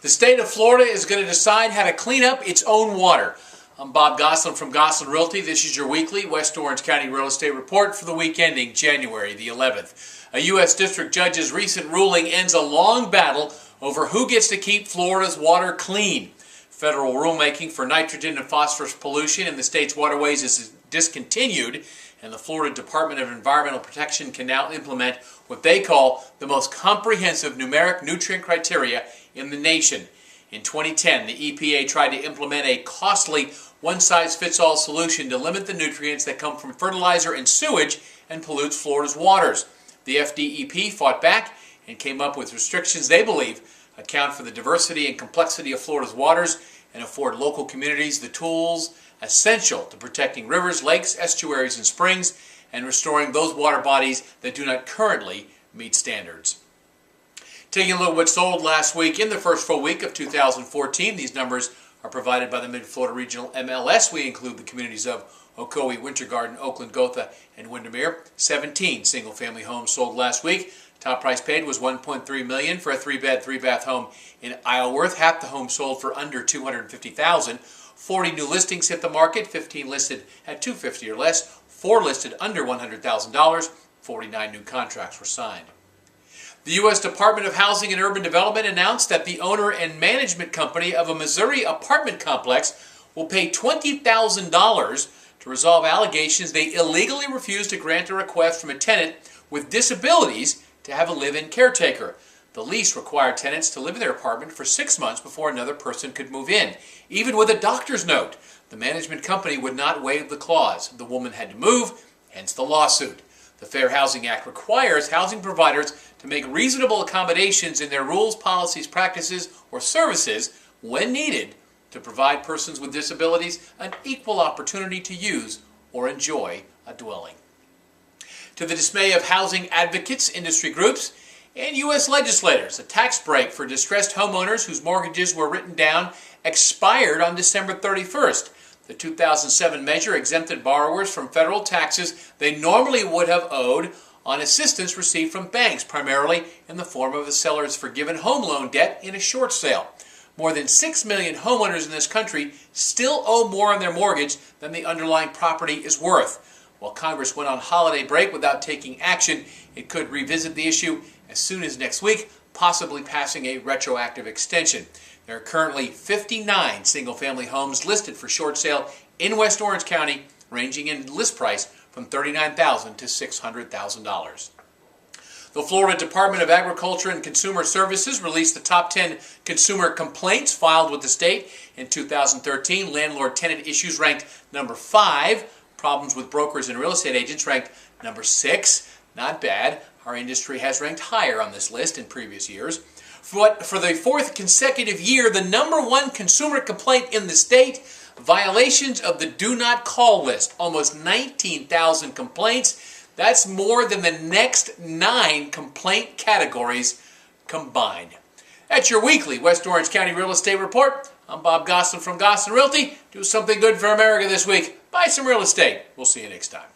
The state of Florida is going to decide how to clean up its own water. I'm Bob Gosselin from Gosselin Realty. This is your weekly West Orange County real estate report for the week ending January the 11th. A U.S. district judge's recent ruling ends a long battle over who gets to keep Florida's water clean. Federal rulemaking for nitrogen and phosphorus pollution in the state's waterways is discontinued, and the Florida Department of Environmental Protection can now implement what they call the most comprehensive numeric nutrient criteria in the nation. In 2010, the EPA tried to implement a costly one-size-fits-all solution to limit the nutrients that come from fertilizer and sewage and pollutes Florida's waters. The FDEP fought back and came up with restrictions they believe account for the diversity and complexity of Florida's waters and afford local communities the tools essential to protecting rivers, lakes, estuaries, and springs, and restoring those water bodies that do not currently meet standards. Taking a look at what sold last week in the first full week of 2014, these numbers are provided by the Mid-Florida Regional MLS. We include the communities of Ocoee, Winter Garden, Oakland, Gotha, and Windermere. 17 single-family homes sold last week. Top price paid was $1.3 million for a 3-bed, 3-bath home in Isleworth. Half the homes sold for under $250,000. 40 new listings hit the market, 15 listed at $250,000 or less, 4 listed under $100,000, 49 new contracts were signed. The U.S. Department of Housing and Urban Development announced that the owner and management company of a Missouri apartment complex will pay $20,000 to resolve allegations they illegally refused to grant a request from a tenant with disabilities to have a live-in caretaker. The lease required tenants to live in their apartment for 6 months before another person could move in. Even with a doctor's note, the management company would not waive the clause. The woman had to move, hence the lawsuit. The Fair Housing Act requires housing providers to make reasonable accommodations in their rules, policies, practices, or services when needed to provide persons with disabilities an equal opportunity to use or enjoy a dwelling. To the dismay of housing advocates, industry groups, and U.S. legislators, a tax break for distressed homeowners whose mortgages were written down expired on December 31st. The 2007 measure exempted borrowers from federal taxes they normally would have owed on assistance received from banks, primarily in the form of the seller's forgiven home loan debt in a short sale. More than 6 million homeowners in this country still owe more on their mortgage than the underlying property is worth. While Congress went on holiday break without taking action, it could revisit the issue as soon as next week, possibly passing a retroactive extension. There are currently 59 single-family homes listed for short sale in West Orange County, ranging in list price from $39,000 to $600,000. The Florida Department of Agriculture and Consumer Services released the top 10 consumer complaints filed with the state in 2013. Landlord-tenant issues ranked number 5. Problems with brokers and real estate agents ranked number 6. Not bad. Our industry has ranked higher on this list in previous years. For the 4th consecutive year, the number 1 consumer complaint in the state, violations of the Do Not Call list. Almost 19,000 complaints. That's more than the next 9 complaint categories combined. That's your weekly West Orange County Real Estate Report. I'm Bob Gosselin from Gosselin Realty. Do something good for America this week. Buy some real estate. We'll see you next time.